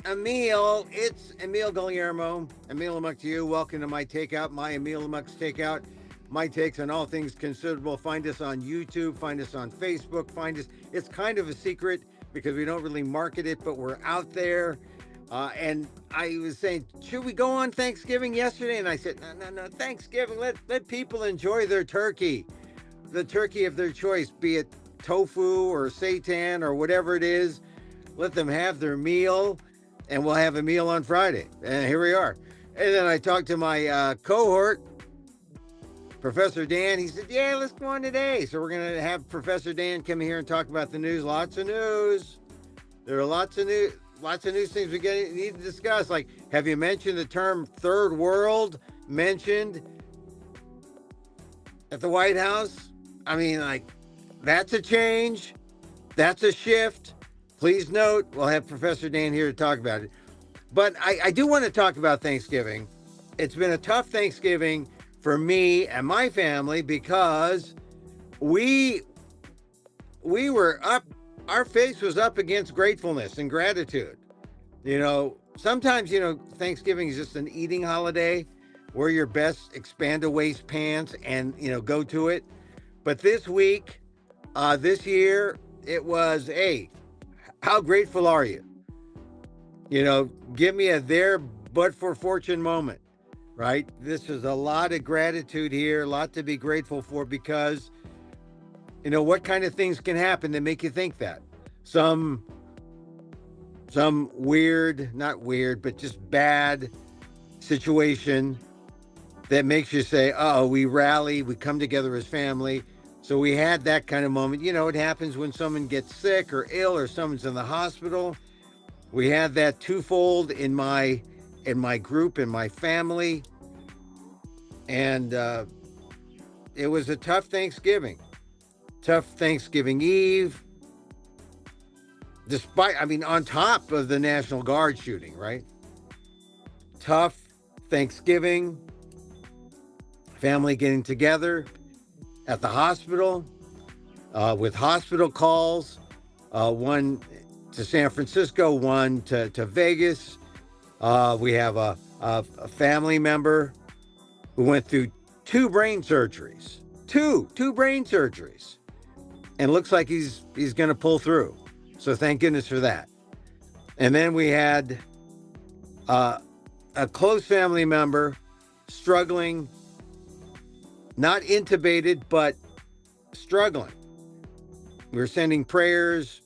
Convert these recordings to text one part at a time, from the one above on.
Emil. It's Emil Guillermo. Emil Amok to you. Welcome to my takeout, my Emil Amok's takeout. My takes on all things considerable. Find us on YouTube, find us on Facebook, find us. It's kind of a secret because we don't really market it, but we're out there. And I was saying, should we go on Thanksgiving yesterday? And I said, no, Thanksgiving, let people enjoy their turkey, the turkey of their choice, be it tofu or seitan or whatever it is. Let them have their meal, and we'll have a meal on Friday. And here we are. And then I talked to my cohort, Professor Dan. He said, yeah, let's go on today. So we're going to have Professor Dan come here and talk about the news. Lots of news. There are lots of news things we need to discuss. Like, have you mentioned the term third world mentioned at the White House? I mean, like, that's a change. That's a shift. Please note, we'll have Professor Dan here to talk about it. But I do want to talk about Thanksgiving. It's been a tough Thanksgiving for me and my family because we were up, our face was up against gratefulness and gratitude. You know, sometimes, Thanksgiving is just an eating holiday. Wear your best expand waist pants and, go to it. But this week, this year, it was, hey, how grateful are you? Give me a there but for fortune moment, right? This is a lot of gratitude here, a lot to be grateful for because, what kind of things can happen that make you think that? Some weird, not weird, but just bad situation that makes you say, we rally, we come together as family. So we had that kind of moment. It happens when someone gets sick or ill or someone's in the hospital. We had that twofold in my group, in my family. And it was a tough Thanksgiving Eve. On top of the National Guard shooting, right? Tough Thanksgiving, family getting together at the hospital with hospital calls, one to San Francisco, one to Vegas. We have a family member who went through two brain surgeries, two brain surgeries, and looks like he's going to pull through. So thank goodness for that. And then we had a close family member struggling, not intubated, but struggling. We're sending prayers.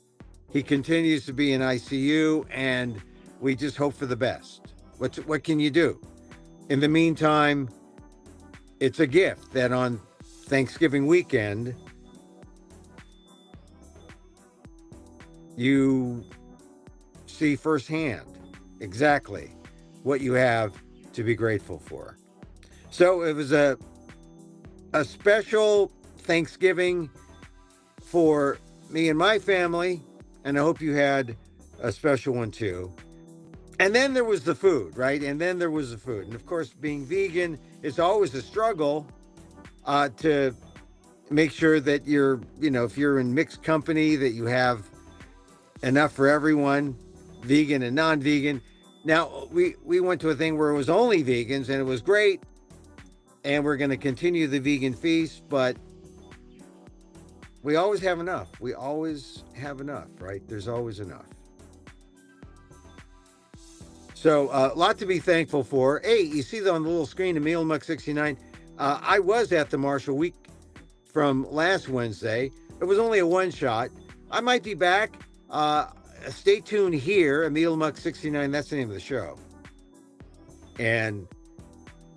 He continues to be in ICU, and we just hope for the best. What can you do? In the meantime, it's a gift that on Thanksgiving weekend, you see firsthand exactly what you have to be grateful for. So it was a special Thanksgiving for me and my family, and I hope you had a special one too. And then there was the food, right? And of course, being vegan, it's always a struggle to make sure that you're, if you're in mixed company, that you have enough for everyone, vegan and non-vegan. Now, we went to a thing where it was only vegans, and it was great. And we're going to continue the vegan feast, but we always have enough. We always have enough, right? There's always enough. So a lot to be thankful for. Hey, you see on the little screen, Emil Muck 69. I was at the Marshall Week from last Wednesday. It was only a one shot. I might be back. Stay tuned here. Emil Muck 69, that's the name of the show. And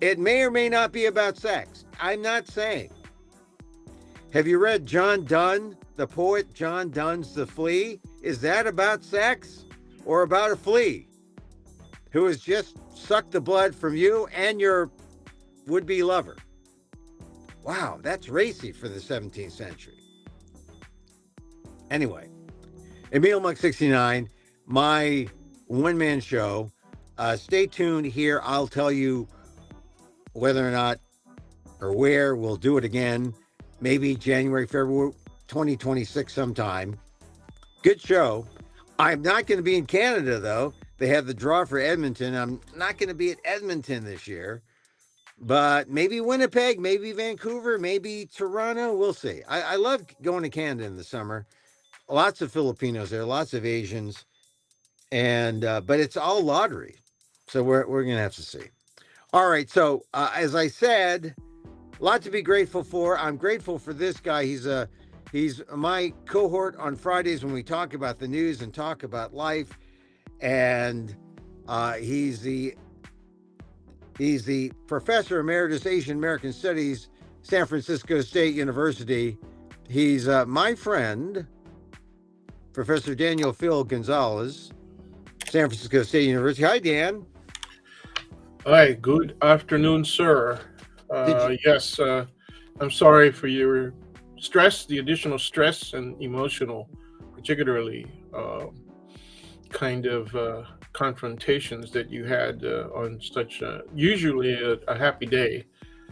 it may or may not be about sex. I'm not saying. Have you read John Donne, the poet John Donne's The Flea? Is that about sex or about a flea who has just sucked the blood from you and your would-be lover? Wow, that's racy for the 17th century. Anyway, Emil Muck 69, my one-man show. Stay tuned here. I'll tell you whether or not or where we'll do it again. Maybe January, February 2026 sometime. Good show. I'm not going to be in Canada, though. They have the draw for Edmonton. I'm not going to be at Edmonton this year, but maybe Winnipeg, maybe Vancouver, maybe Toronto. We'll see. I love going to Canada in the summer. Lots of Filipinos there, lots of Asians, and but it's all lottery, so we're gonna have to see. All right, so as I said, a lot to be grateful for. I'm grateful for this guy. He's my cohort on Fridays when we talk about the news and talk about life, and he's the professor emeritus Asian American Studies, San Francisco State University. He's my friend, Professor Daniel Phil Gonzalez, San Francisco State University. Hi, Dan. Hi, good afternoon, sir. Yes, I'm sorry for your stress, the additional stress and emotional, particularly kind of confrontations that you had on such usually a happy day.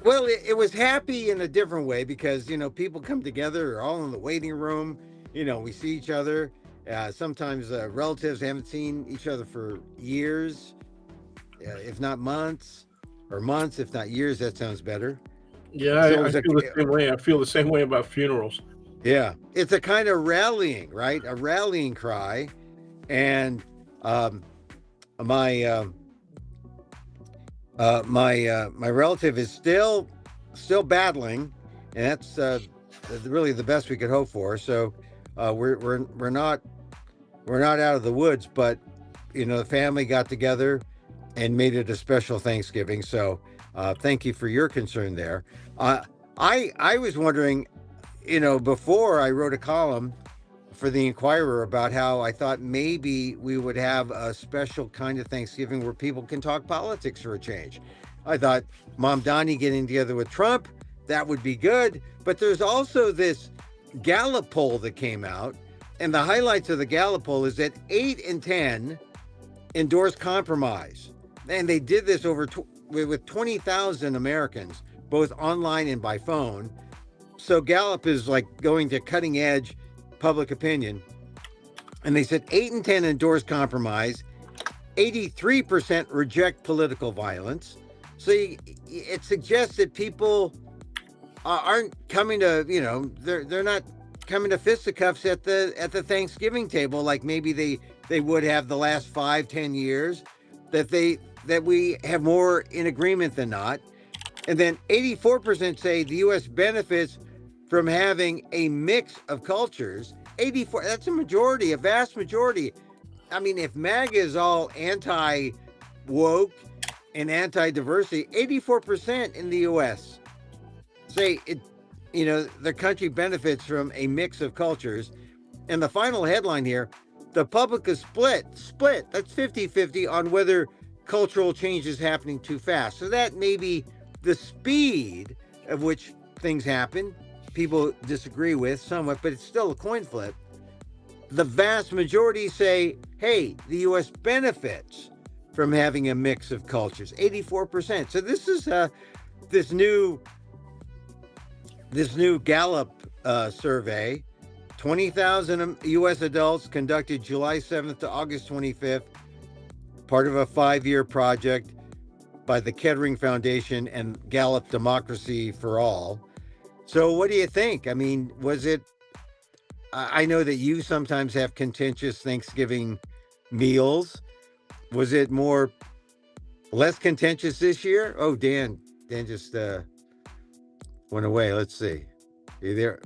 Well, it was happy in a different way because, people come together, they're all in the waiting room. We see each other. Sometimes relatives haven't seen each other for years, if not months, or months, if not years. That sounds better. Yeah, So it I was a, feel the same way. I feel the same way about funerals. yeah, it's a kind of rallying, right? A rallying cry. And my my relative is still battling, and that's really the best we could hope for. So we're not out of the woods, but the family got together and made it a special Thanksgiving. So thank you for your concern there. I was wondering, before I wrote a column for the Inquirer about how I thought maybe we would have a special kind of Thanksgiving where people can talk politics for a change. I thought Mamdani getting together with Trump, that would be good. But there's also this Gallup poll that came out, and the highlights of the Gallup poll is that 8 in 10 endorse compromise. And they did this with 20,000 Americans, both online and by phone. So Gallup is like going to cutting edge public opinion. And they said 8 in 10 endorse compromise, 83% reject political violence. So it suggests that people aren't coming to, they're not coming to fisticuffs at the Thanksgiving table like maybe they would have the last 5-10 years, that we have more in agreement than not. And then 84% say the U.S. benefits from having a mix of cultures. 84, that's a vast majority. I mean, if MAGA is all anti-woke and anti-diversity, 84% in the U.S. say the country benefits from a mix of cultures. And the final headline here, the public is split, that's 50-50 on whether cultural change is happening too fast. So that may be the speed of which things happen. People disagree with somewhat, but it's still a coin flip. The vast majority say, hey, the U.S. benefits from having a mix of cultures, 84%. So this is this new Gallup survey, 20,000 U.S. adults conducted July 7th to August 25th, part of a 5-year project by the Kettering Foundation and Gallup Democracy for All. So what do you think? I mean, was it, I know that you sometimes have contentious Thanksgiving meals. Was it less contentious this year? Oh, Dan just went away. Let's see. Are you there?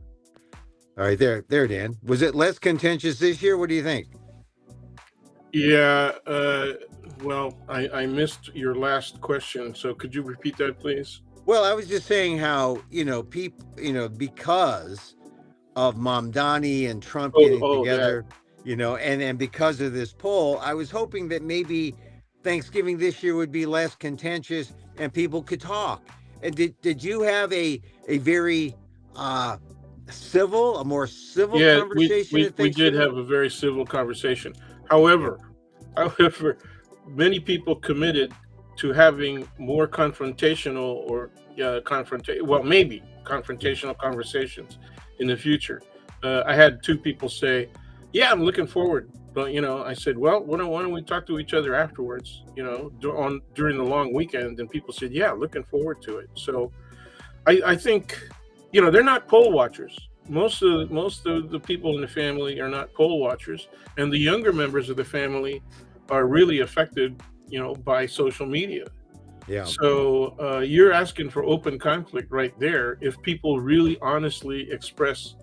All right, there, Dan. Was it less contentious this year? What do you think? Yeah, well, I missed your last question, so could you repeat that, please? Well, I was just saying how, people, because of Mamdani and Trump getting together, and because of this poll, I was hoping that maybe Thanksgiving this year would be less contentious and people could talk. And did you have a very more civil conversation? We did have a very civil conversation. However, many people committed to having more confrontational maybe confrontational conversations in the future. I had 2 people say, yeah, I'm looking forward But I said, well, why don't we talk to each other afterwards? During the long weekend, and people said, yeah, looking forward to it. So I think, they're not poll watchers. Most of the people in the family are not poll watchers, and the younger members of the family are really affected, by social media. Yeah. So you're asking for open conflict right there. If people really honestly express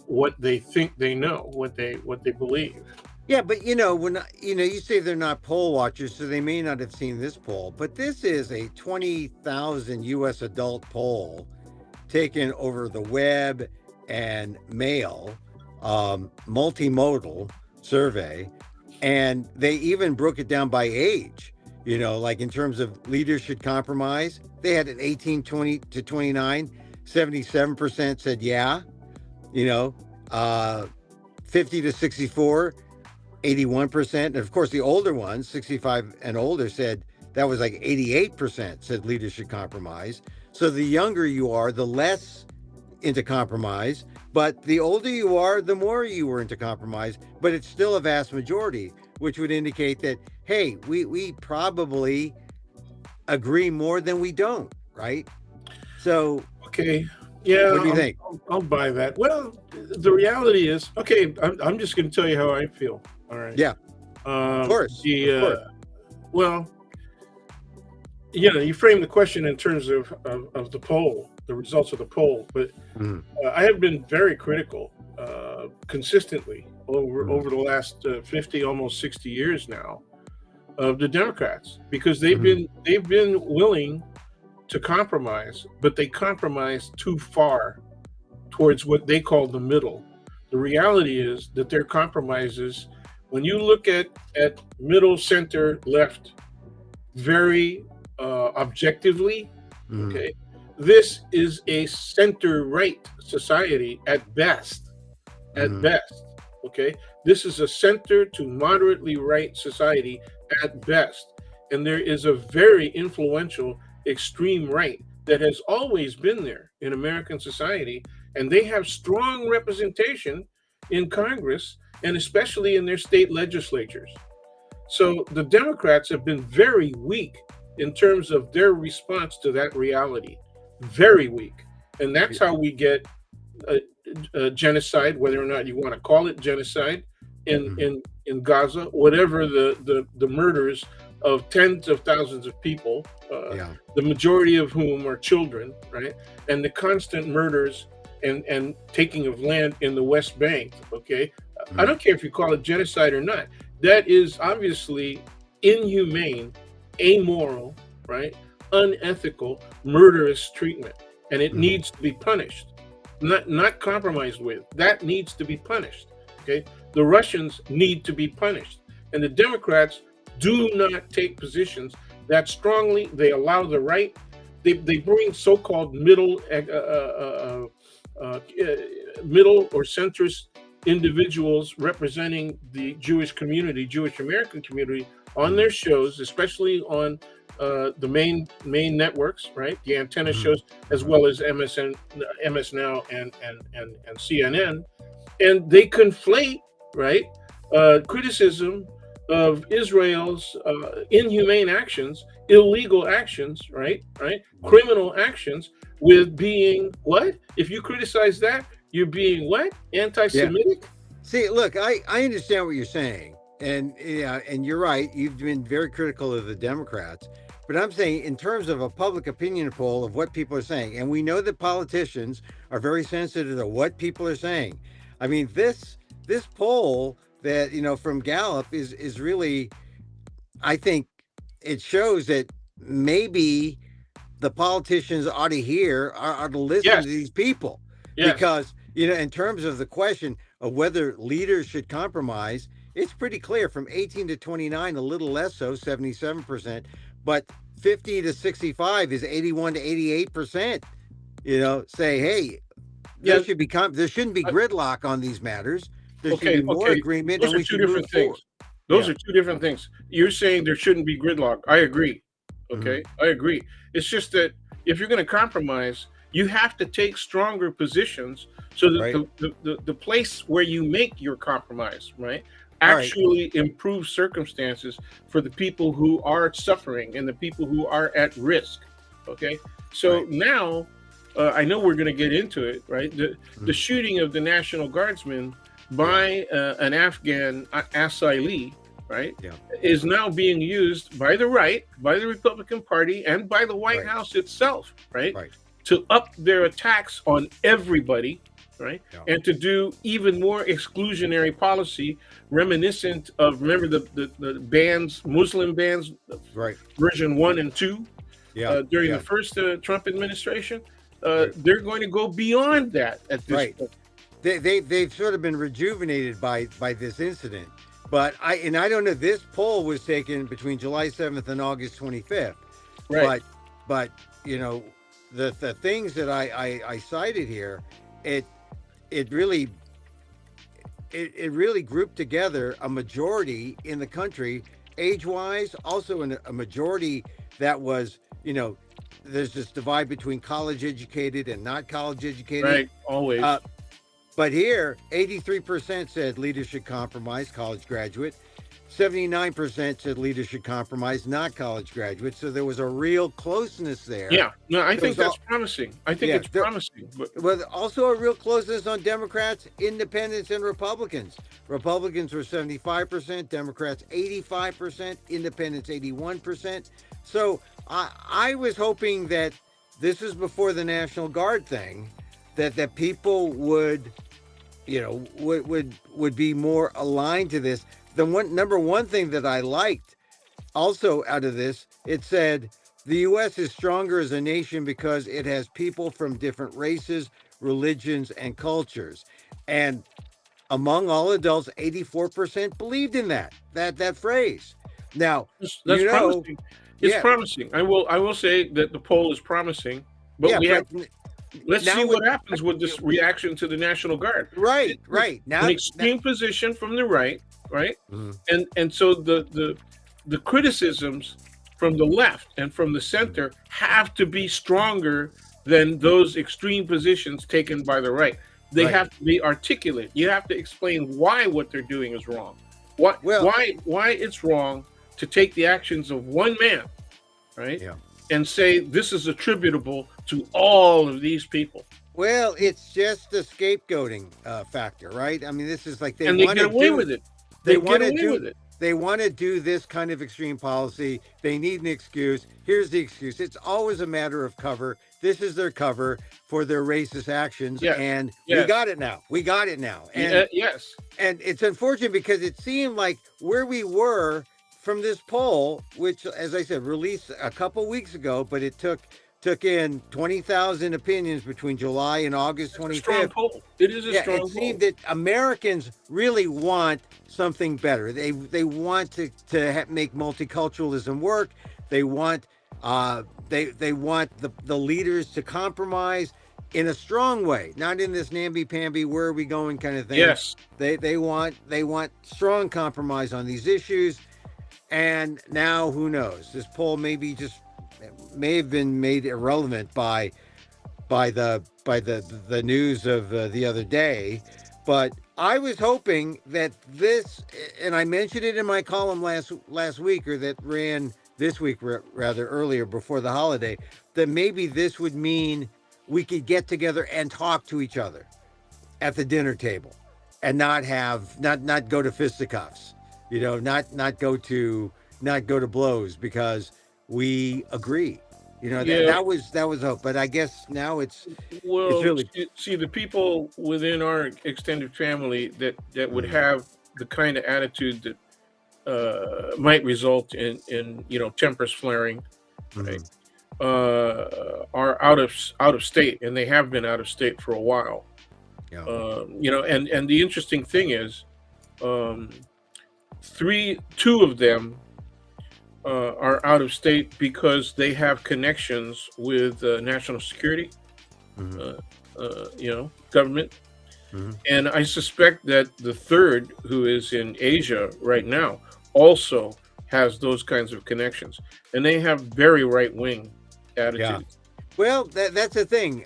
what they think they know, what they believe. Yeah, but when you say they're not poll watchers, so they may not have seen this poll, but this is a 20,000 U.S. adult poll taken over the web and mail, multimodal survey, and they even broke it down by age. Like in terms of leaders should compromise, they had an 18, 20 to 29, 77% said yeah. 50 to 64. 81%. And of course, the older ones, 65 and older, said that was like 88% said leaders should compromise. So the younger you are, the less into compromise. But the older you are, the more you were into compromise. But it's still a vast majority, which would indicate that, hey, we probably agree more than we don't, right? So, okay. Yeah, what do you think? I'll buy that. Well, the reality is, okay, I'm just going to tell you how I feel. All right. Yeah. Of course. Well, you frame the question in terms of the poll, the results of the poll, but I have been very critical consistently over the last 50, almost 60 years now of the Democrats, because they've been willing to compromise, but they compromise too far towards what they call the middle. The reality is that their compromises, when you look at middle, center, left, very objectively, okay, this is a center-right society at best. At best, okay? This is a center to moderately right society at best. And there is a very influential extreme right that has always been there in American society, and they have strong representation in Congress and especially in their state legislatures. So the Democrats have been very weak in terms of their response to that reality, very weak. And that's how we get a genocide, whether or not you want to call it genocide, in Gaza, whatever the murders of tens of thousands of people, the majority of whom are children, right? And the constant murders and taking of land in the West Bank, okay? I don't care if you call it genocide or not. That is obviously inhumane, amoral, right? Unethical, murderous treatment. And it needs to be punished, not compromised with. That needs to be punished, okay? The Russians need to be punished. And the Democrats do not take positions that strongly. They allow the right. They bring so-called middle or centrist individuals representing the Jewish community, Jewish American community, on their shows, especially on the main networks, right? The antenna shows, as well as MS Now, and CNN, and they conflate, right, criticism of Israel's inhumane actions, illegal actions, right, criminal actions, with being what? If you criticize that, you're being what? Anti-Semitic? Yeah. See, look, I understand what you're saying, and you're right. You've been very critical of the Democrats, but I'm saying in terms of a public opinion poll of what people are saying, and we know that politicians are very sensitive to what people are saying. I mean, this poll that from Gallup is really, I think it shows that maybe the politicians ought to listen to these people, because in terms of the question of whether leaders should compromise, it's pretty clear from 18 to 29, a little less so, 77%, but 50 to 65 is 81 to 88%. Say, hey, there shouldn't be gridlock on these matters. There should be more agreement. Those are two different things. Those are two different things. You're saying there shouldn't be gridlock. I agree. Okay, I agree. It's just that if you're going to compromise, you have to take stronger positions so that the place where you make your compromise, right, All right. actually improve circumstances for the people who are suffering and the people who are at risk. Okay, so Right. now I know we're going to get into it, right? The Mhm. shooting of the National Guardsman Yeah. by an Afghan asylee, right, Yeah. is now being used by the right, by the Republican Party, and by the White Right. House itself, right, Right. to up their attacks on everybody, right, Yeah. and to do even more exclusionary policy, reminiscent of, remember the bans, Muslim bans, Right. version 1 and 2, Yeah. during the Yeah. first Trump administration. Right. They're going to go beyond that at this Right. point. They've sort of been rejuvenated by this incident. But I don't know. This poll was taken between July 7th and August 25th. Right. But you know, the things that I cited here, it it really it really grouped together a majority in the country, age wise, also a majority that was, there's this divide between college educated and not college educated. Right. Always. Uh, but here, 83% said leaders should compromise, college graduate. 79% said leaders should compromise, not college graduate. So there was a real closeness there. Yeah. No, I There think was that's promising. I think yeah, it's there promising. But was also a real closeness on Democrats, independents, and Republicans. Republicans were 75%, Democrats 85%, independents 81%. So I was hoping that this is before the National Guard thing, that people would would be more aligned to this. The number one thing that I liked also out of this, it said the U.S. is stronger as a nation because it has people from different races, religions, and cultures. And among all adults, 84% believed in that phrase. Now, that's promising. It's yeah, promising. I will say that the poll is promising, but yeah, we have. but Let's now see what happens with this reaction to the National Guard. right, It's right. Now, an extreme position from the right, right, Mhm. and so the criticisms from the left and from the center have to be stronger than those extreme positions taken by the right. They Right. have to be articulate. You have to explain why what they're doing is wrong. Well, Why it's wrong to take the actions of one man, right? yeah. And say this is attributable to all of these people. Well, it's just a scapegoating factor, right? I mean, this is like And they get away with it. They They want get to away do with it. they want to do this kind of extreme policy. They need an excuse. Here's the excuse. It's always a matter of cover. This is their cover for their racist actions, Yes. and we Yes. got it now. We got it now. And Yes. and it's unfortunate because it seemed like where we were from this poll, which, as I said, released a couple weeks ago, but it took in 20,000 opinions between July and August It's a strong 25th. poll. It is a Yeah, strong it poll. seemed that Americans really want something better. They want to make multiculturalism work. They want they want the leaders to compromise in a strong way, not in this namby-pamby where are we going kind of thing. Yes. They want strong compromise on these issues. And now who knows? This poll may have been made irrelevant by the news of the other day. But I was hoping that this, and I mentioned it in my column last week, or that ran this week rather earlier before the holiday, that maybe this would mean we could get together and talk to each other at the dinner table, and not go to fisticuffs, not go to blows because we agree. Yeah. That was hope, but I guess now it's Well, really see the people within our extended family that would have the kind of attitude that might result in tempers flaring, right? Are out of state, and they have been out of state for a while. yeah. And the interesting thing is, two of them are out of state because they have connections with national security, government. And I suspect that the third, who is in Asia right now, also has those kinds of connections, and they have very right-wing attitudes. Well, that's the thing.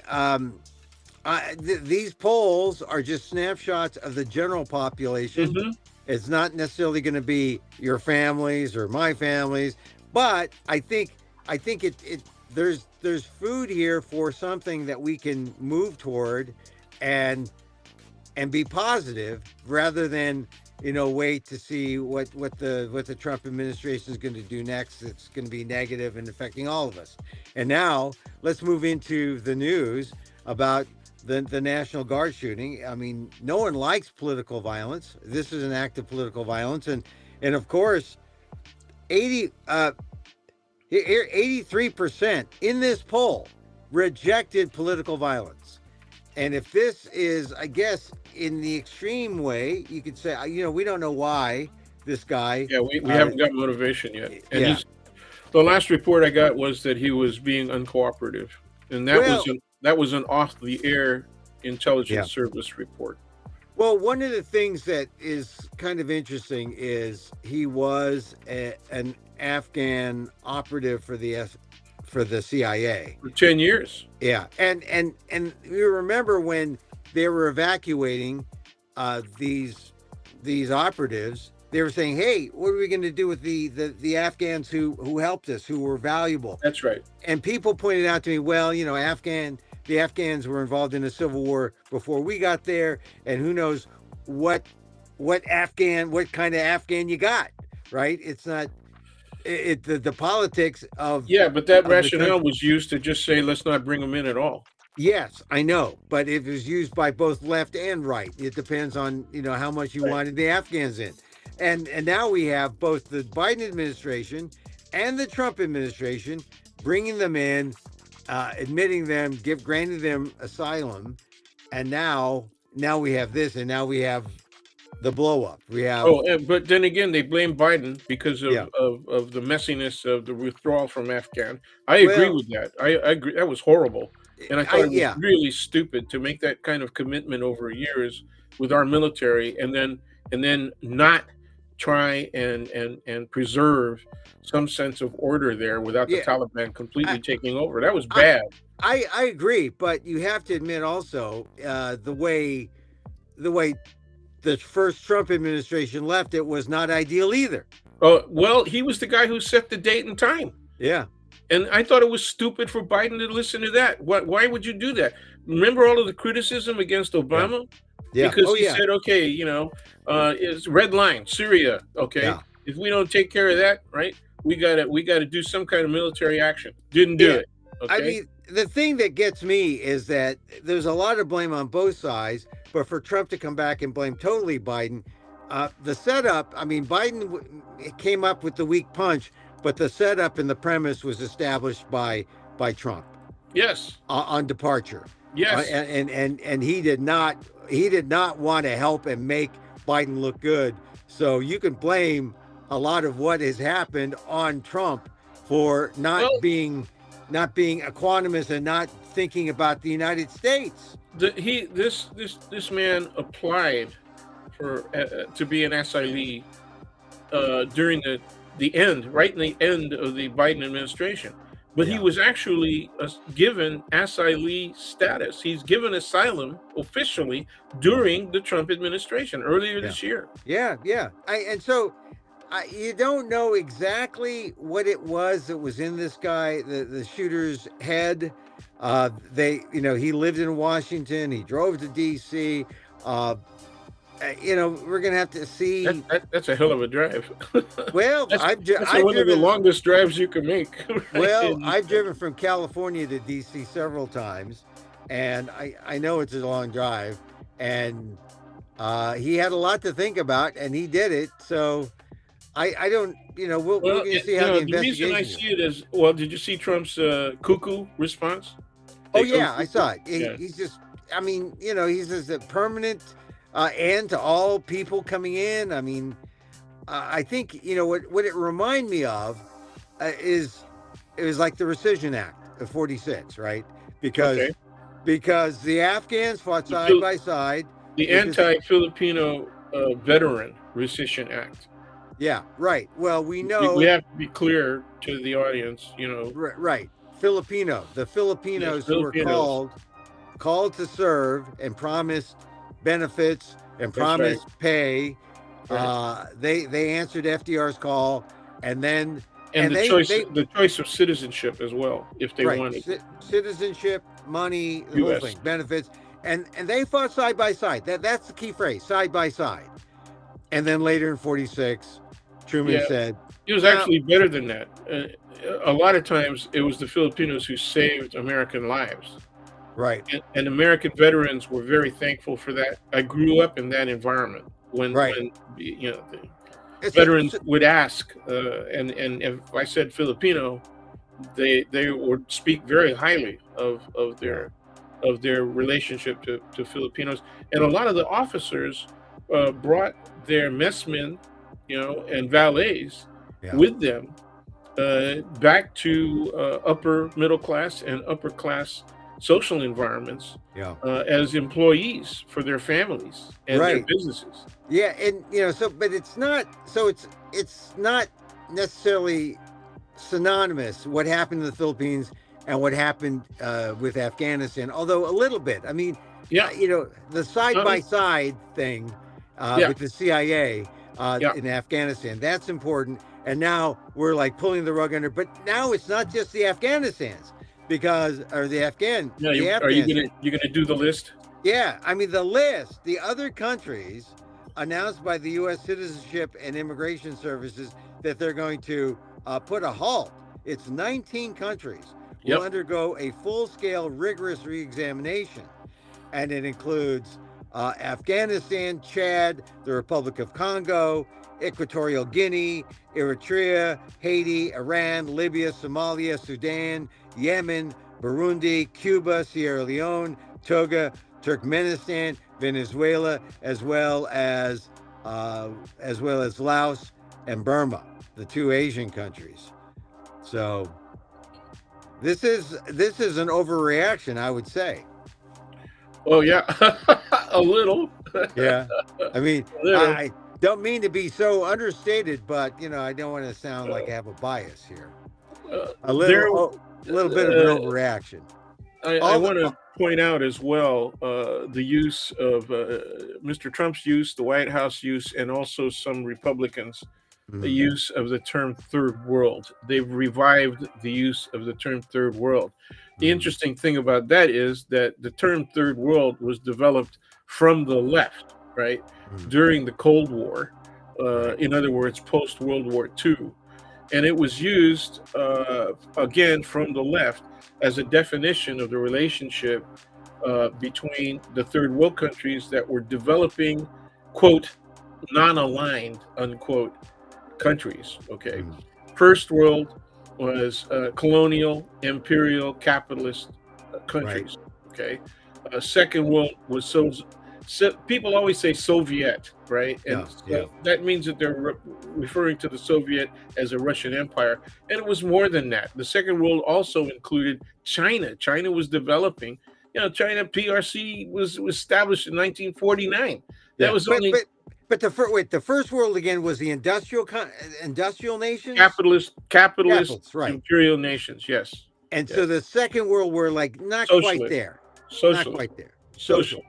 These polls are just snapshots of the general population. It's not necessarily going to be your families or my families, but I think it there's food here for something that we can move toward, and be positive rather than wait to see what the Trump administration is going to do next. It's going to be negative and affecting all of us. And now let's move into the news about the National Guard shooting. I mean, no one likes political violence. This is an act of political violence, and of course, 80 83% in this poll rejected political violence. And if this is, I guess, in the extreme way, you could say, we don't know why this guy. Yeah, we haven't got motivation yet. And Yeah. the last report I got was that he was being uncooperative, and that was an off the air intelligence service report. Well, one of the things that is kind of interesting is he was an Afghan operative for the CIA For 10 years. Yeah, and you remember when they were evacuating these operatives, they were saying, "Hey, what are we going to do with the Afghans who helped us, who were valuable?" That's right. And people pointed out to me, well, the Afghans were involved in a civil war before we got there, and who knows what kind of Afghan you got, right? It's not the politics of but that of rationale was used to just say, let's not bring them in at all. Yes, I know, but it was used by both left and right. It depends on how much you wanted the Afghans in, and now we have both the Biden administration and the Trump administration bringing them in, admitting them, granting them asylum, and now we have this, and now we have the blow up. We have but then again, they blame Biden because of the messiness of the withdrawal from Afghan. I agree with that. I agree that was horrible. And I thought it was really stupid to make that kind of commitment over years with our military, and then not try and preserve some sense of order there without the Taliban completely taking over. That was bad. I agree, but you have to admit also the way the first Trump administration left, it was not ideal either. Oh, well, he was the guy who set the date and time. Yeah. And I thought it was stupid for Biden to listen to that. Why would you do that? Remember all of the criticism against Obama? Yeah. Because he said, okay, it's red line, Syria. Okay. Yeah. If we don't take care of that, right, we gotta do some kind of military action. Didn't do it. Okay? I mean, the thing that gets me is that there's a lot of blame on both sides, but for Trump to come back and blame totally Biden, the setup, I mean, Biden came up with the weak punch, but the setup and the premise was established by Trump. Yes. On departure. Yes. And he did not want to help and make Biden look good. So you can blame a lot of what has happened on Trump for not being equanimous and not thinking about the United States. This man applied for to be an asylee during the end, right in the end of the Biden administration. But he was actually given asylee status. He's given asylum officially during the Trump administration earlier this year. Yeah. You don't know exactly what it was that was in this guy, the shooter's head. He lived in Washington. He drove to D.C. We're gonna have to see. That's a hell of a drive. Well, I've one of the longest drives you can make. Right? Well, I've driven from California to DC several times, and I know it's a long drive. And he had a lot to think about, and he did it. So I don't, we're gonna see how the investigation. The reason I see it is, did you see Trump's cuckoo response? I saw it. He's just, he's just a permanent. And to all people coming in. I mean, I think, what it reminded me of is it was like the Rescission Act of 46, right? Because the Afghans fought side by side. The anti-Filipino veteran Rescission Act. Yeah, right. Well, we know. We have to be clear to the audience, Right. The Filipinos who were called to serve and promised benefits and promised pay, Right. They answered FDR's call, and then And and they the choice of citizenship as well, if they right, wanted citizenship, money, the whole U.S. thing, benefits, and they fought side by side. That's the key phrase, side by side. And then later in '46, Truman Yeah, said, it was "No, actually better than that. A lot of times, it was the Filipinos who saved American lives, right, and American veterans were very thankful for that. I grew up in that environment right." when the It's a, veterans would ask, and if I said Filipino, they would speak very highly yeah, of their relationship to Filipinos, and a lot of the officers brought their messmen, and valets yeah, with them back to upper middle class and upper class social environments yeah, as employees for their families and their right. businesses. Yeah, and so, but it's not. So it's not necessarily synonymous what happened in the Philippines and what happened with Afghanistan. Although a little bit. I mean, Yeah, the side uh, by side thing yeah, with the CIA yeah. in Afghanistan, that's important. And now we're like pulling the rug under. But now it's not just the Afghanistans because or Yeah, the are you Afghans. gonna do the list? Yeah, I mean the list, the other countries announced by the U.S. Citizenship and Immigration Services that they're going to put a halt. It's 19 countries will Yep. undergo a full-scale, rigorous re-examination, and it includes Afghanistan, Chad, the Republic of Congo, Equatorial Guinea, Eritrea, Haiti, Iran, Libya, Somalia, Sudan, Yemen, Burundi, Cuba, Sierra Leone, Togo, Turkmenistan, Venezuela, as well as Laos and Burma, the two Asian countries. So this is an overreaction, I would say. Oh yeah, a little, Yeah, I mean, a little. I don't mean to be so understated, but I don't want to sound like Uh, I have a bias here. there, A little bit of an uh, overreaction. I All the want to point out as well the use of Mr. Trump's use, the White House use, and also some Republicans' Mhm, use of the term third world. They've revived the use of the term third world. The mhm, interesting thing about that is that the term third world was developed from the left, right, mhm, during the Cold War. right, In other words, post World War II. And it was used again from the left as a definition of the relationship between the third world countries that were developing, quote, non-aligned, unquote, countries. Okay, mhm, first world was colonial, imperial, capitalist right, countries. Okay, second world was so people always say Soviet, right? yeah, And yeah, so that means that they're referring to the Soviet as a Russian empire, and it was more than that. The second world also included China. China was developing. China PRC was established in 1949. That yeah. was only But the first world again was the industrial nations, capitalist capitals, right? imperial nations. Yes, And so yes. the second world were like not quite Socialist, there, not socialist, quite there. social. Social,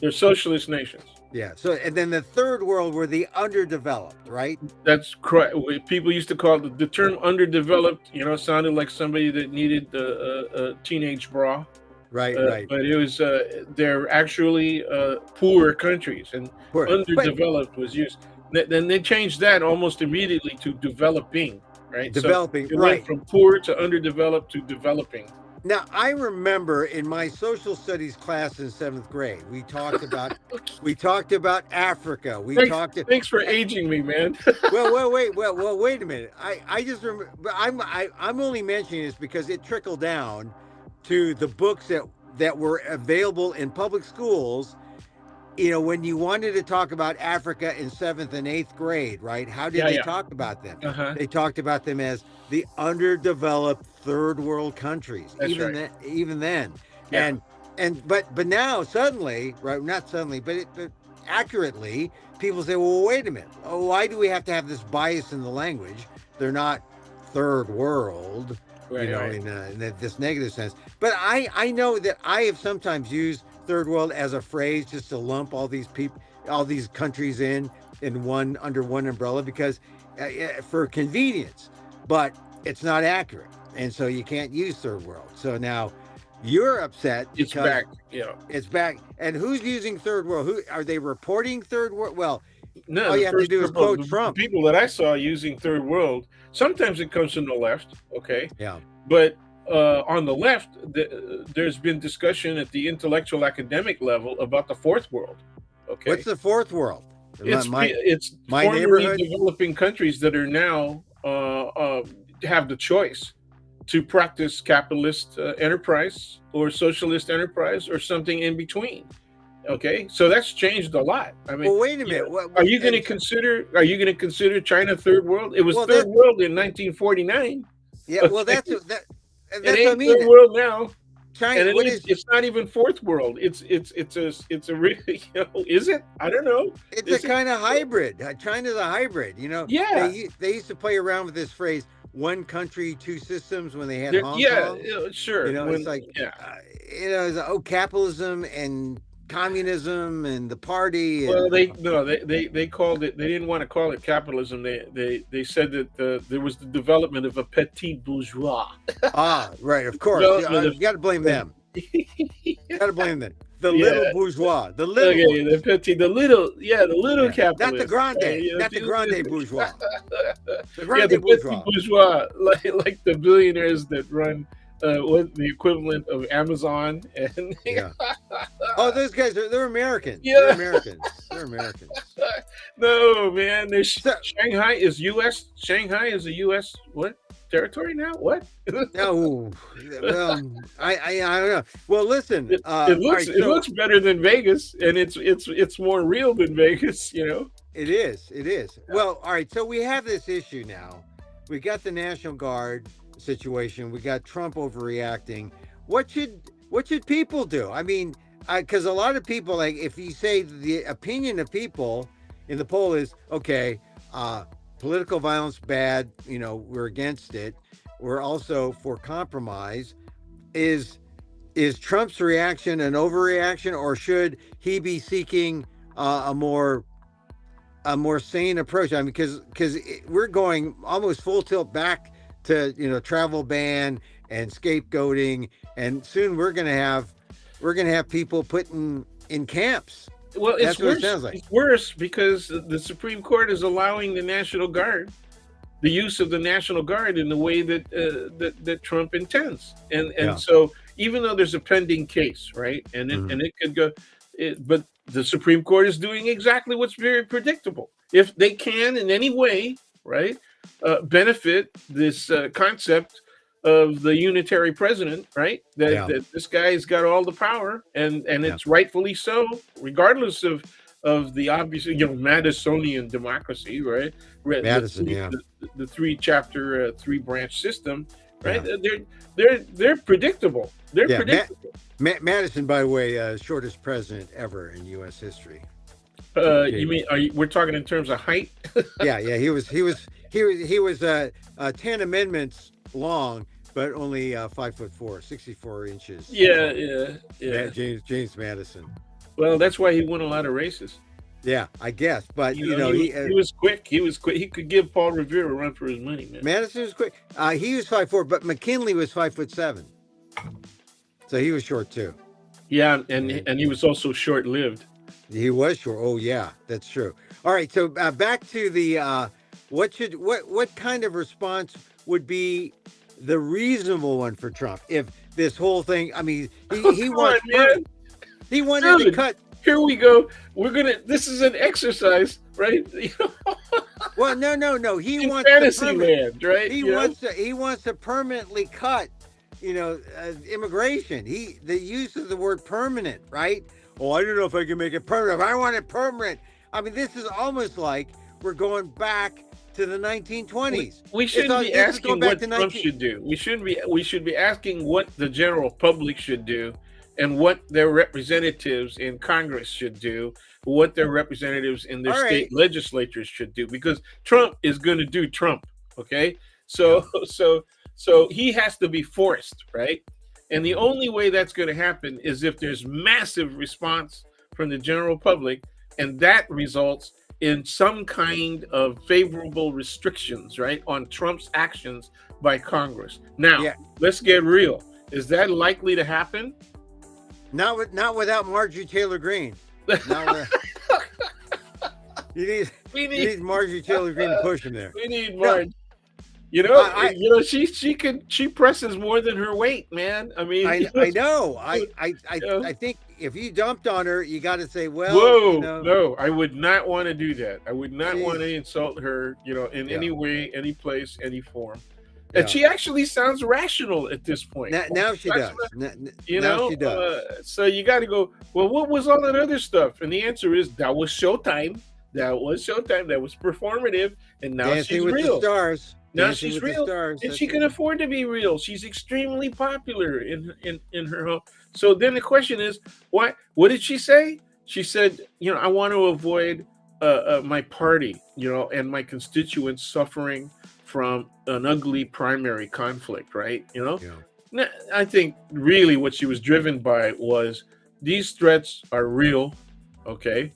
They're socialist nations. yeah. So and then the third world were the underdeveloped, right? That's correct. People used to call the term underdeveloped. Sounded like somebody that needed a teenage bra. Right, right. But it was they're actually poor countries, and But underdeveloped was used. Then they changed that almost immediately to developing, right? So developing, it went right. from poor to underdeveloped to developing. Now, I remember in my social studies class in seventh grade, we talked about Africa. We Thanks, talked. thanks for aging me, man. Wait a minute. I just remember. I'm only mentioning this because it trickled down to the books that were available in public schools. When you wanted to talk about Africa in seventh and eighth grade, right? How did Yeah, they yeah. talk about them? Uh huh. They talked about them as the underdeveloped third world countries, That's right. even then. Yeah. But now suddenly, right? Not suddenly, but accurately, people say, well, wait a minute. Oh, why do we have to have this bias in the language? They're not third world, Right. Right. in this negative sense. But I know that I have sometimes used third world as a phrase just to lump all these people, all these countries in in one under one umbrella because for convenience, but it's not accurate, and so you can't use third world. So now you're upset It's because back. Yeah. it's back. And who's using third world? Who are they reporting third world? Well, No, all the you have to first do is group of quote the Trump. people that I saw using third world, sometimes it comes from the left, okay? Yeah. But on the left, there's been discussion at the intellectual academic level about the fourth world, okay? What's the fourth world? It's my formerly neighborhood? developing countries that are now have the choice to practice capitalist enterprise or socialist enterprise or something in between. Okay, so that's changed a lot. I mean, Well, wait a minute. are you going to consider? Are you going to consider China third world? It was Well, third world in 1949. Yeah. Okay? Well, that's It what I ain't mean. third world now, China. and it What ain't, is? it's not even fourth world. It's a really, is it? I don't know. It's Is a it? kind of hybrid. China's a hybrid. Yeah. They used to play around with this phrase "one country, two systems" when they had Hong Kong. Sure. It's like Yeah. it's capitalism and communism and the party. Well, And they called it. They didn't want to call it capitalism. They said that there was the development of a petit bourgeois. Right, of course. You got to blame them. Got to blame them. The little bourgeois, the little, the little capitalist, not the grande, not the grande bourgeois. The grande the bourgeois. petit bourgeois, like the billionaires that run what the equivalent of Amazon and Oh, those guys they're Americans. Yeah. They're Americans. They're Americans. No, man. Shanghai is U.S. Shanghai is a U.S. what territory now? What? No, well, I don't know. Well, listen, it looks better than Vegas, and it's more real than Vegas. It is. Well, all right. So we have this issue now. We got the National Guard situation. We got Trump overreacting. What should people do? I mean, because a lot of people, like, if you say the opinion of people in the poll is okay, political violence bad. We're against it. We're also for compromise. Is Trump's reaction an overreaction, or should he be seeking a more sane approach? I mean, because we're going almost full tilt back to travel ban and scapegoating, and soon we're gonna have people put in camps. Well, That's what it sounds like. It's worse because the Supreme Court is allowing the National Guard, the use of the National Guard in the way that Trump intends, and so even though there's a pending case, right, and it could go, but the Supreme Court is doing exactly what's very predictable. If they can in any way, right, benefit this concept of the unitary president, right? That this guy's got all the power, and it's rightfully so, regardless of the obvious, Madisonian democracy, right? Madison, the three chapter, three branch system, right? They're predictable. They're predictable. Madison, by the way, shortest president ever in U.S. history. You mean we're talking in terms of height? Yeah. He was 10 amendments long, but only 5'4", 64 inches. Yeah. James Madison. Well, that's why he won a lot of races. Yeah, I guess, but he was quick. He was quick. He could give Paul Revere a run for his money, man. Madison was quick. He was 5'4", but McKinley was 5'7", so he was short too. Yeah, and he was also short-lived. He was short. Oh yeah, that's true. All right, so back to the what kind of response would be the reasonable one for Trump if this whole thing? I mean, he wants man. He wanted to cut. Here we go. This is an exercise, right? Well, no. He wants fantasy land, right? He wants to permanently cut, immigration. The use of the word permanent, right? Oh, I don't know if I can make it permanent. I want it permanent. I mean, this is almost like we're going back to the 1920s. We shouldn't be asking what Trump should do. We should be asking what the general public should do, and what their representatives in Congress should do, what their representatives in their state legislatures should do, because Trump is going to do Trump. Okay, so he has to be forced, right? And the only way that's going to happen is if there's massive response from the general public, and that results in some kind of favorable restrictions, right, on Trump's actions by Congress. Now, Yeah. let's get real. Is that likely to happen? Not without Marjorie Taylor Greene. Not with, you We need need Marjorie Taylor Greene to push him there. we need No, Marge. I She presses more than her weight, man. I mean, I know. you know, I think if you dumped on her, you got to say, well, whoa, no, I would not want to do that. I would not want to she's insult her, in yeah, any way, any place, any form. And yeah. she actually sounds rational at this point. Now she That's does. what- Now she does. so you got to go, well, what was all that other stuff? And the answer is that was Showtime. That was Showtime. That was performative. And now Dancing she's with the real. Stars. Now Dancing she's with real, the Stars. and That's she can it. afford to be real. She's extremely popular in her home. So then the question is, why? What did she say? She said, I want to avoid my party, and my constituents suffering from an ugly primary conflict, right? Yeah. I think really what she was driven by was these threats are real, okay?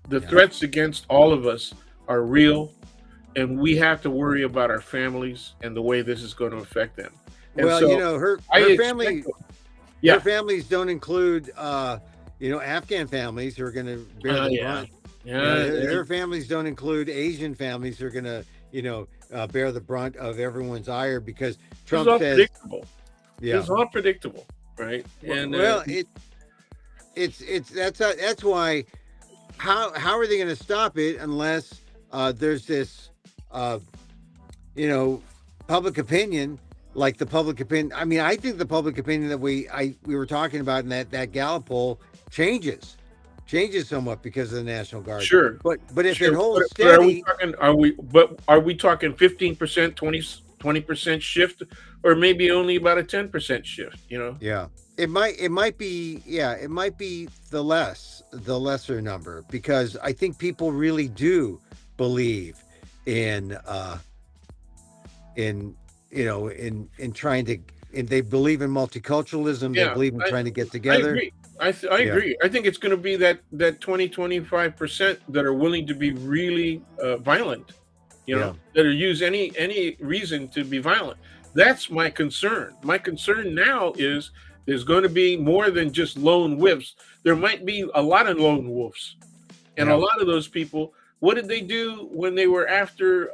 The Yeah. threats against all of us are real, and we have to worry about our families and the way this is going to affect them. And Well, so her I family, expect, yeah, her families don't include, Afghan families who are going to bear the yeah, brunt. yeah, Her families don't include Asian families who are going to, bear the brunt of everyone's ire because it's Trump all says, predictable. yeah. It's all predictable, right? And Well, that's why. How are they going to stop it unless there's this, public opinion, like the public opinion. I mean, I think the public opinion that we were talking about in that Gallup poll changes somewhat because of the National Guard. sure, But if sure. it holds But are we steady, talking? Are we talking 15%, 20% shift, or maybe only about a 10% shift? yeah, it might be the lesser number because I think people really do believe in trying to, and they believe in multiculturalism. They Yeah, believe in trying to get I together. agree. I Yeah. agree. I think it's going to be that 20-25% that are willing to be really violent, Yeah. that are use any reason to be violent. That's my concern. My concern now is there's going to be more than just lone wolves. There might be a lot of lone wolves, and Yeah. a lot of those people. What did they do when they were after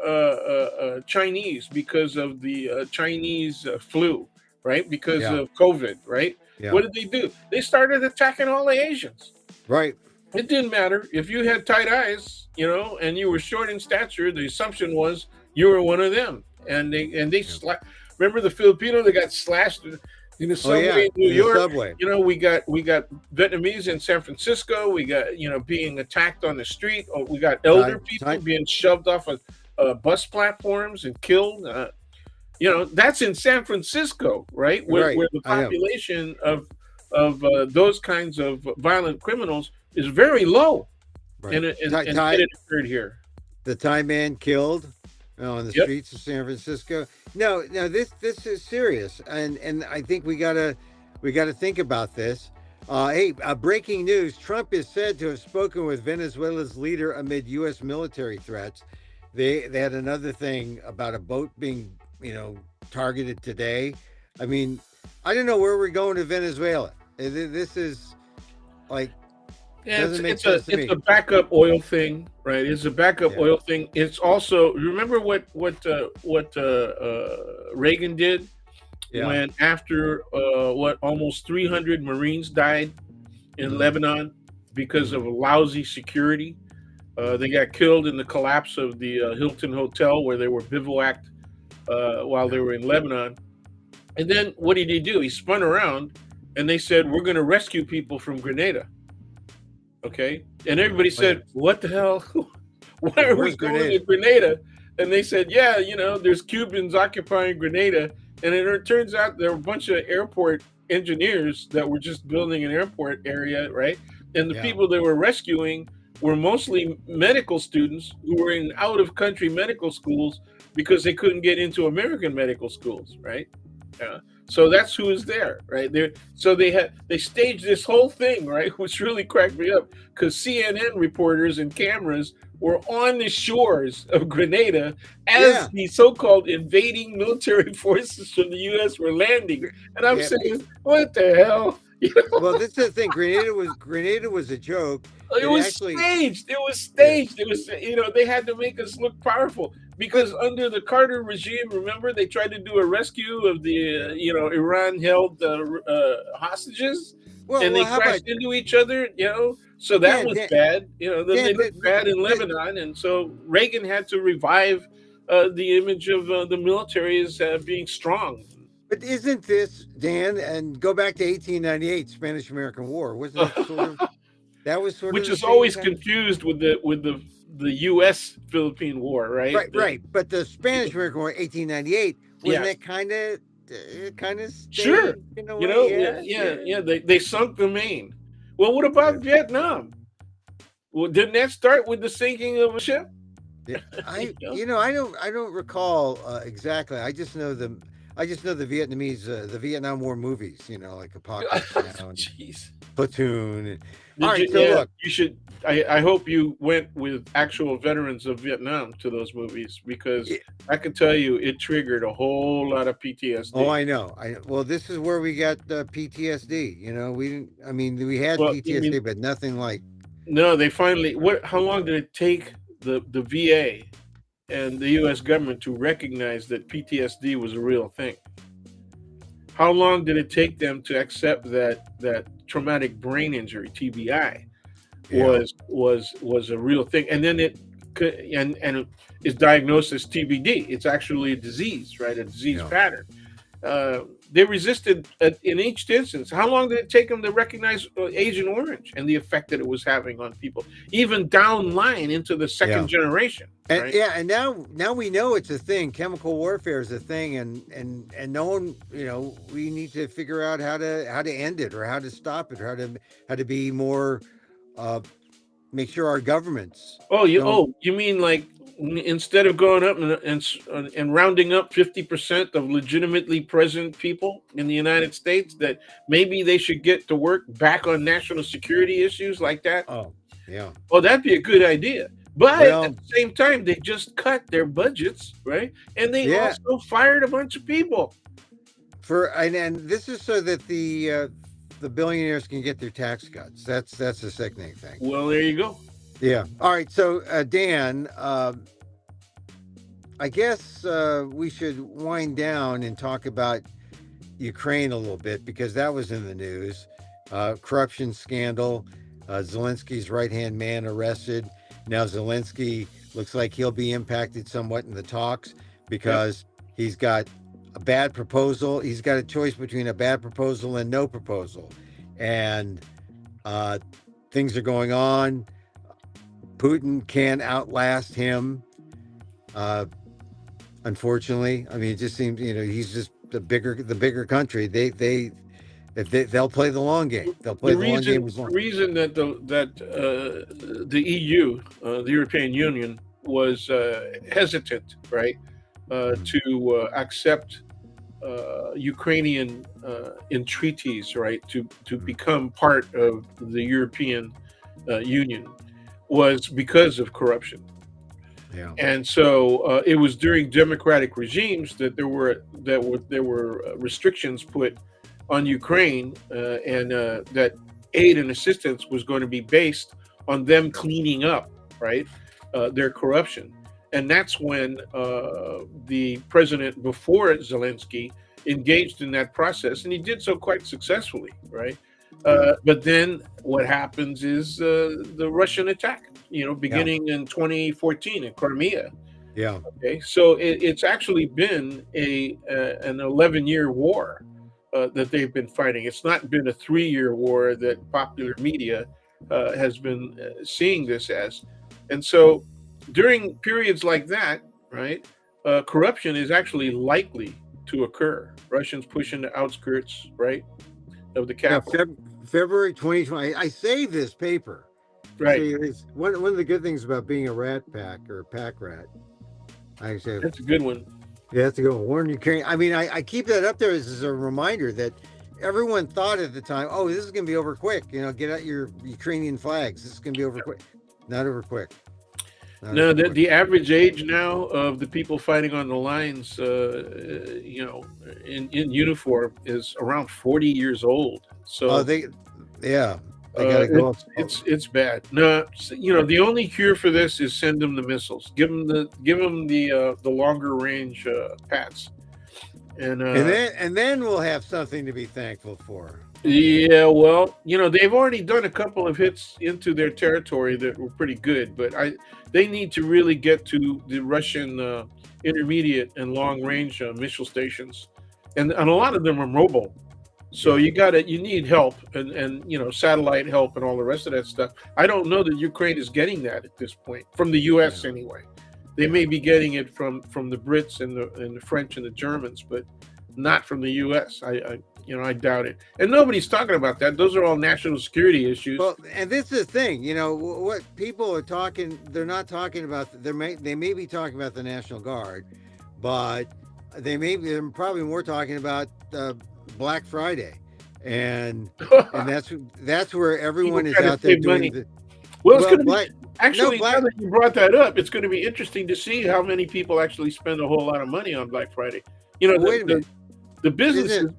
Chinese because of the Chinese flu, right? Because Yeah. of COVID, right? Yeah. What did they do? They started attacking all the Asians. Right. It didn't matter if you had tight eyes, and you were short in stature. The assumption was you were one of them, and they remember the Filipino that got slashed in the subway in New in the York. subway. We got Vietnamese in San Francisco. We got being attacked on the street. We got elder people being shoved off of bus platforms and killed. That's in San Francisco, right? Where the population of those kinds of violent criminals is very low, Right. and it occurred here. The Thai man killed on the streets of San Francisco. No, this is serious, and I think we gotta think about this. Breaking news: Trump is said to have spoken with Venezuela's leader amid U.S. military threats. They had another thing about a boat being targeted today. I mean, I don't know where we're going to Venezuela. This is like. It's a backup oil thing, right? It's a backup oil thing. It's also, remember what Reagan did when after almost 300 Marines died in Lebanon because of lousy security. They got killed in the collapse of the Hilton Hotel where they were bivouacked while they were in Lebanon. And then what did he do? He spun around and they said, we're going to rescue people from Grenada. Okay. And everybody said, what the hell? Why are we going to Grenada? And they said, there's Cubans occupying Grenada. And it turns out there were a bunch of airport engineers that were just building an airport area, right? And the people they were rescuing were mostly medical students who were in out-of-country medical schools because they couldn't get into American medical schools, right? So that's who is there, right? So they staged this whole thing, right? Which really cracked me up because CNN reporters and cameras were on the shores of Grenada as Yeah. the so-called invading military forces from the U.S. were landing. And I'm Yeah. saying, what the hell? Well, this is the thing. Grenada was a joke. It It was actually, staged. It was yeah. staged. It was, they had to make us look powerful But because under the Carter regime, remember, they tried to do a rescue of the, yeah. Iran held hostages, and Well, they how about crashed into each other, so that Dan? was Dan, bad. Then they Dan looked bad in Lebanon, and so Reagan had to revive the image of the military as being strong. but isn't this Dan? And go back to 1898, Spanish-American War. Wasn't that sort of that was sort of Which the is same always kind? confused with the U.S. Philippine War, right? Right, right. But the Spanish-American War, 1898, wasn't Yeah, that kind of sure. staged in a way? Yeah, Yes, yeah, yeah, yeah. They sunk the Maine. Well, what yeah, about Vietnam? Well, didn't that start with the sinking of a ship? yeah. You know? I don't recall exactly. I just know the Vietnamese, the Vietnam War movies. Like Apocalypse Now and Jeez. Platoon. All Did you? right, so Yeah, look, you should. I hope you went with actual veterans of Vietnam to those movies because it, I can tell you it triggered a whole lot of oh, PTSD. I know. Well, this is where we got the PTSD. We didn't. I mean, we had Well, I PTSD, mean, but nothing like. no, they finally. What? How long did it take the VA and the U.S. government to recognize that PTSD was a real thing? How long did it take them to accept that traumatic brain injury (TBI) Yeah, was a real thing? And then and it is diagnosed as TBD. It's actually a disease, right? A disease yeah. pattern. They resisted in each instance. How long did it take them to recognize Agent Orange and the effect that it was having on people, even down line into the Yeah. second generation, And right? yeah, and now we know it's a thing. Chemical warfare is a thing, and no one, we need to figure out how to end it or how to stop it or how to be more, uh, make sure our governments don't. You mean like instead of going up and rounding up 50% of legitimately present people in the United States, that maybe they should get to work back on national security issues like that? Oh, yeah. Oh, that'd be a good idea. But at Well, the same time, they just cut their budgets, right? And they yeah. also fired a bunch of people. And this is so that the billionaires can get their tax cuts. That's the sickening thing. Well, there you go. Yeah. All right. So Dan, I guess we should wind down and talk about Ukraine a little bit because that was in the news. Corruption scandal. Zelensky's right-hand man arrested. Now Zelensky looks like he'll be impacted somewhat in the talks Yep. because he's got a bad proposal. He's got a choice between a bad proposal and no proposal. And things are going on. Putin can't outlast him. Unfortunately, I mean, it just seems he's just the bigger country. They'll play the long game. They'll play The the long game reason as the long. reason that the EU, the European Union, was hesitant, right, to accept Ukrainian entreaties, right, to become part of the European Union, was because of corruption. Yeah, And so it was during democratic regimes that there were restrictions put on Ukraine, and that aid and assistance was going to be based on them cleaning up, right, their corruption. And that's when the president before Zelensky engaged in that process, and he did so quite successfully, right? yeah, But then what happens is the Russian attack, yeah, beginning in 2014 in Crimea. yeah. Okay, so it's actually been an 11-year war that they've been fighting. It's not been a 3-year war that popular media has been seeing this as. And so during periods like that, right, corruption is actually likely to occur. Russians pushing the outskirts, right, of the Yeah, capital. February 2020. I saved this paper. Right. See, it's one of the good things about being a rat pack or a pack rat. I said, That's a good one. yeah, that's a good one. Warn Ukraine. I mean, I keep that up there as a reminder that everyone thought at the time, oh, this is going to be over quick. Get out your Ukrainian flags. This is going to be over quick. Not over quick. No, the average age now of the people fighting on the lines, in uniform is around 40 years old. Oh, So they got to go up. it's bad. No, the only cure for this is send them the missiles. Give them the longer range pats, And then we'll have something to be thankful for. yeah, well, they've already done a couple of hits into their territory that were pretty good, but they need to really get to the Russian intermediate and long range missile stations, and a lot of them are mobile. So you need help and satellite help and all the rest of that stuff. I don't know that Ukraine is getting that at this point from the U.S. anyway. They may be getting it from the Brits and the French and the Germans, but not from the U.S. I doubt it. And nobody's talking about that. Those are all national security issues. Well, and this is the thing, what people are talking. They're not talking about. They may be talking about the National Guard, but they're probably more talking about Black Friday, and that's where everyone is out there doing money. Well, it's going to be actually now that you brought that up, it's going to be interesting to see how many people actually spend a whole lot of money on Black Friday. The businesses.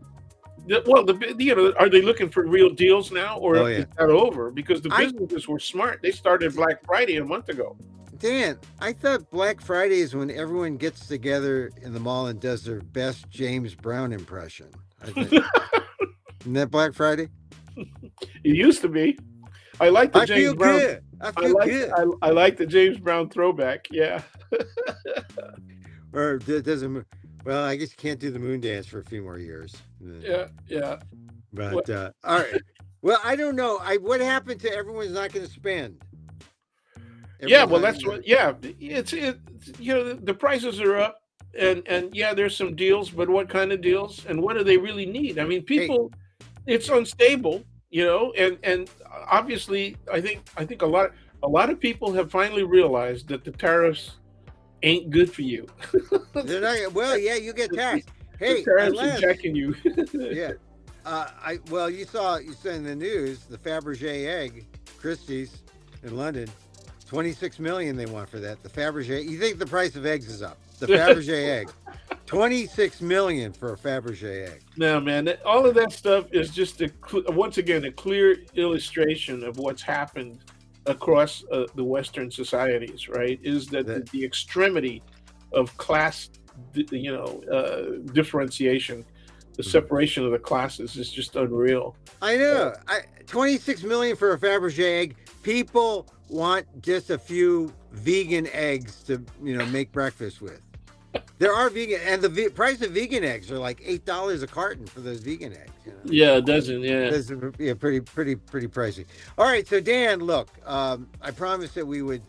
Are they looking for real deals now, or is that over? Because the businesses were smart; they started Black Friday a month ago. Dan, I thought Black Friday is when everyone gets together in the mall and does their best James Brown impression. I think. Isn't that Black Friday? It used to be. I like the James Brown. Good. I feel good. I like the James Brown throwback. Yeah. Or doesn't. Well, I guess you can't do the moon dance for a few more years. Yeah. But all right. Well, I don't know. What happened to everyone's not going to spend? That's what. Yeah, the prices are up, and there's some deals, but what kind of deals, and what do they really need? I mean, people, it's unstable, and obviously, I think a lot of people have finally realized that the tariffs ain't good for you. They're not. Well, you get taxed. Hey, the tariffs are jacking you. Yeah. You saw in the news the Fabergé egg, Christie's in London, 26 million they want for that. The Fabergé. You think the price of eggs is up? The Fabergé egg, 26 million for a Fabergé egg. No, man, all of that stuff is just once again a clear illustration of what's happened across the Western societies. Right? Is that the extremity of class, differentiation, the separation of the classes is just unreal. I know. 26 million for a Fabergé egg. People want just a few vegan eggs to make breakfast with. There are vegan, and the price of vegan eggs are like $8 a carton for those vegan eggs. Yeah, it doesn't. Yeah, that's pretty pricey. All right, so Dan, look, I promised that we would.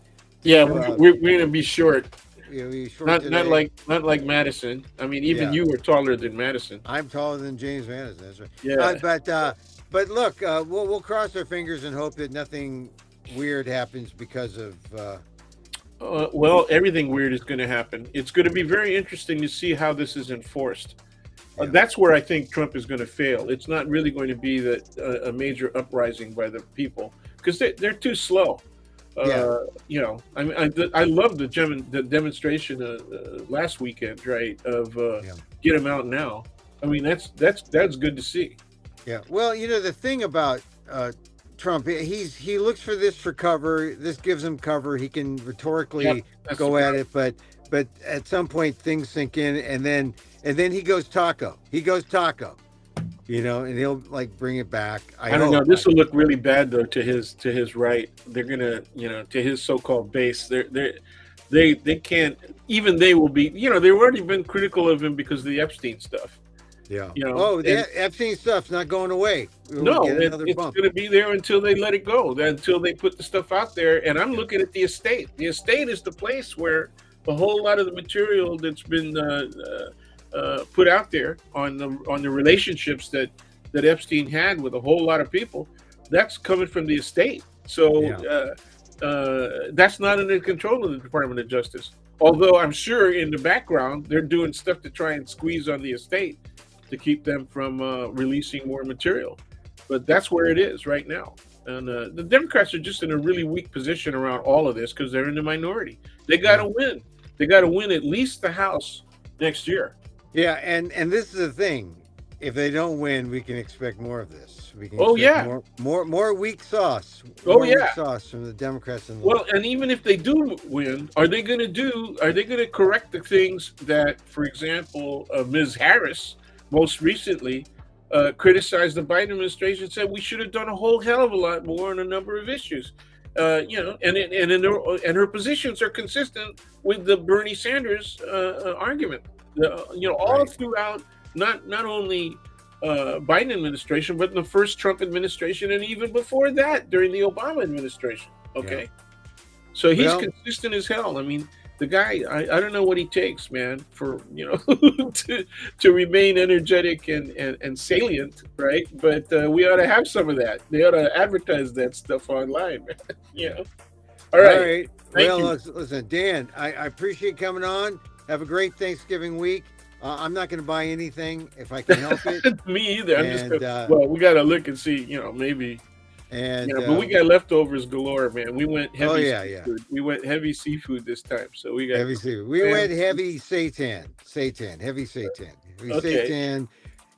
Yeah, we're gonna be short. Not like Madison. I mean, even you were taller than Madison. I'm taller than James Madison. That's right. Yeah. But look, we'll cross our fingers and hope that nothing weird happens because of. Well, everything weird is going to happen. It's going to be very interesting to see how this is enforced. That's where I think Trump is going to fail. It's not really going to be a major uprising by the people because they're too slow. I mean, I love the demonstration last weekend, right? Of get them out now. I mean, that's good to see. Yeah. Well, the thing about Trump, he looks for this for cover. This gives him cover. He can rhetorically go at it, but at some point things sink in, and then he goes taco. And he'll bring it back. I don't know. This will look really bad though to his right. They're gonna, to his so-called base. They can't. Even they will be. They've already been critical of him because of the Epstein stuff. Yeah. The Epstein stuff's not going away. It's going to be there until they let it go, until they put the stuff out there. And I'm looking at the estate. The estate is the place where a whole lot of the material that's been put out there on the relationships that Epstein had with a whole lot of people, that's coming from the estate. So that's not under control of the Department of Justice. Although I'm sure in the background they're doing stuff to try and squeeze on the estate to keep them from releasing more material. But that's where it is right now. And the Democrats are just in a really weak position around all of this because they're in the minority. They got Yeah. to win. They got to win at least the House next year. Yeah, and this is the thing. If they don't win, we can expect more of this. We can Oh expect yeah, more weak sauce. oh More weak yeah. sauce from the Democrats and the Well, left. and even if they do win, are they going to do? Are they going to correct the things that, for example, Ms. Harris most recently criticized the Biden administration, said we should have done a whole hell of a lot more on a number of issues. And her positions are consistent with the Bernie Sanders argument. All Right. throughout, not only Biden administration, but in the first Trump administration, and even before that during the Obama administration. Yeah. Okay, so he's Well, consistent as hell. I mean, the guy, I don't know what he takes, man, for to remain energetic and salient, right? But we ought to have some of that. They ought to advertise that stuff online, man. you yeah. know. All All right, right. thank Well, you. listen, Dan, I appreciate coming on. Have a great Thanksgiving week. I'm not going to buy anything if I can help it. Me either. I'm just And well, we got to look and see, maybe. and But we got leftovers galore, man. We went oh heavy yeah, seafood. We went heavy seafood this time, so we got heavy seafood. We salmon. went heavy seitan, heavy Okay. seitan.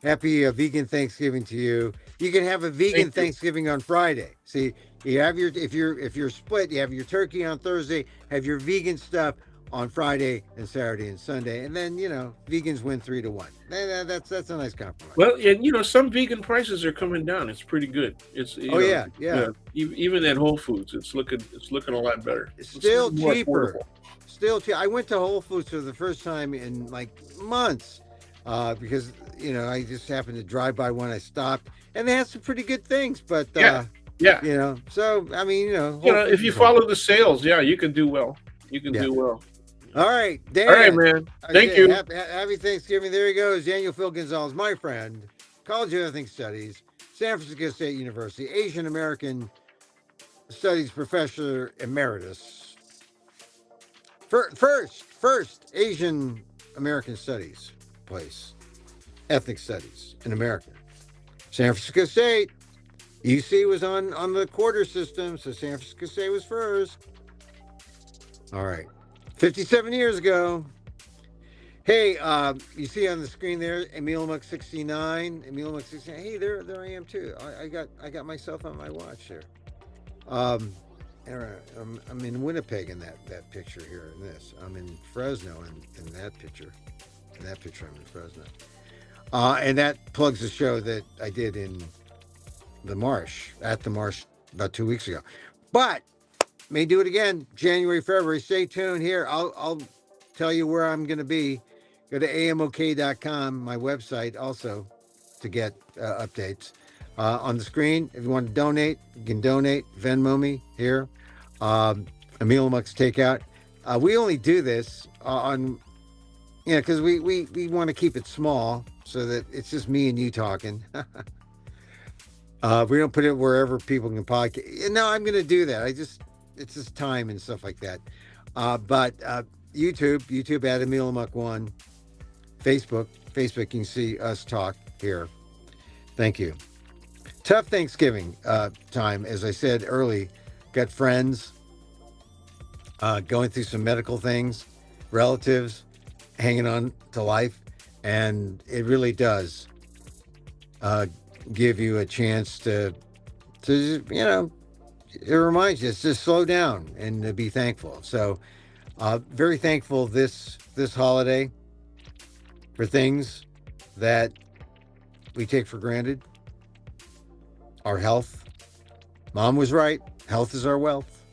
Happy vegan Thanksgiving to you. You can have a vegan Thank you. Thanksgiving on Friday. See, you have your if you're split, you have your turkey on Thursday, have your vegan stuff on Friday and Saturday and Sunday, and then vegans win 3-1. That's a nice compromise. Well, and some vegan prices are coming down. It's pretty good. It's Oh yeah, yeah. even at Whole Foods, it's looking a lot better. It's It's still more cheaper. affordable. Still cheap. I went to Whole Foods for the first time in like months because I just happened to drive by when I stopped, and they had some pretty good things. But Yeah. Yeah. so I mean, Whole If Foods you is Whole follow the sales, yeah, you can do well. You can Yeah. do well. All right, Dan. All right, man. Thank you. Happy Thanksgiving. There he goes, Daniel Phil Gonzalez, my friend, College of Ethnic Studies, San Francisco State University, Asian American Studies Professor Emeritus. First Asian American Studies place, Ethnic Studies in America. San Francisco State, UC was on the quarter system, so San Francisco State was first. All right. 57 years ago. Hey, you see on the screen there, Emil Muck 69. Emil Muck 69. Hey, there I am too. I got myself on my watch there. I'm in Winnipeg in that picture here. In this, I'm in Fresno in that picture. In that picture, I'm in Fresno. And that plugs the show that I did in the Marsh about 2 weeks ago. But may do it again January, February. Stay tuned here. I'll tell you where I'm going to be. Go to amok.com, my website, also to get updates. On the screen, if you want to donate, you can donate. Venmo me here. Emil Muck's Takeout. We only do this on, because we want to keep it small so that it's just me and you talking. We don't put it wherever people can podcast. No, I'm going to do that. It's just time and stuff like that. But YouTube at Emil Muck 1. Facebook, you can see us talk here. Thank you. Tough Thanksgiving time, as I said early. Got friends going through some medical things, relatives hanging on to life, and it really does give you a chance to it reminds you to slow down and to be thankful. So very thankful this holiday for things that we take for granted. Our health. Mom was right. Health is our wealth.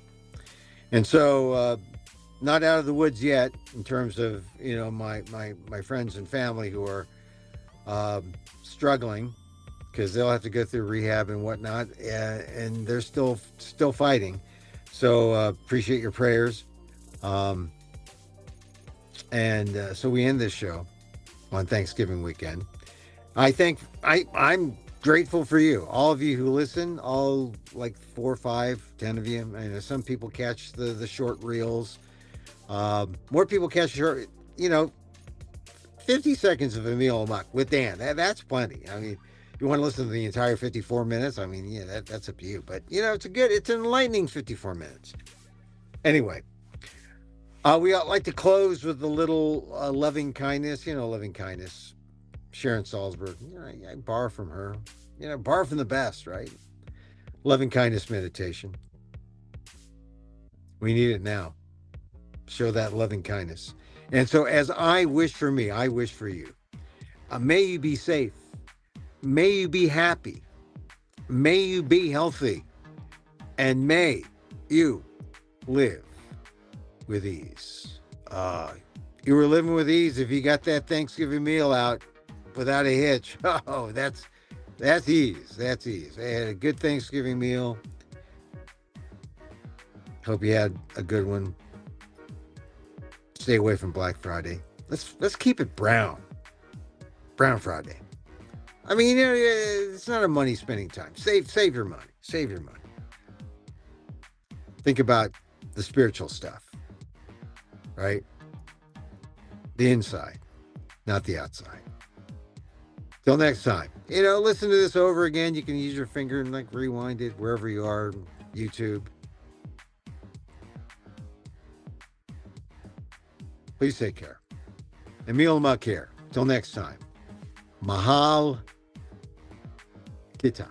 And so not out of the woods yet in terms of my friends and family who are struggling, because they'll have to go through rehab and whatnot, and they're still fighting. So appreciate your prayers. So we end this show on Thanksgiving weekend. I'm grateful for you, all of you who listen, all like 4, 5, 10 of you. I know some people catch the short reels. More people catch short, 50 seconds of Emil Muck with Dan. That's plenty. I mean, You want to listen to the entire 54 minutes? I mean, yeah, that's up to you. But, it's an enlightening 54 minutes. Anyway, we like to close with a little loving kindness. Loving kindness. Sharon Salzberg. I borrow from her. Borrow from the best, right? Loving kindness meditation. We need it now. Show that loving kindness. And so, as I wish for me, I wish for you. May you be safe. May you be happy. May you be healthy. And may you live with ease. You were living with ease if you got that Thanksgiving meal out without a hitch. Oh, that's ease. That's ease. I had a good Thanksgiving meal. Hope you had a good one. Stay away from Black Friday. Let's keep it brown. Brown Friday. I mean, it's not a money spending time. Save your money. Save your money. Think about the spiritual stuff, right? The inside, not the outside. Till next time. Listen to this over again. You can use your finger and rewind it wherever you are, YouTube. Please take care. Emil Amok here. Till next time. Mahal Kita.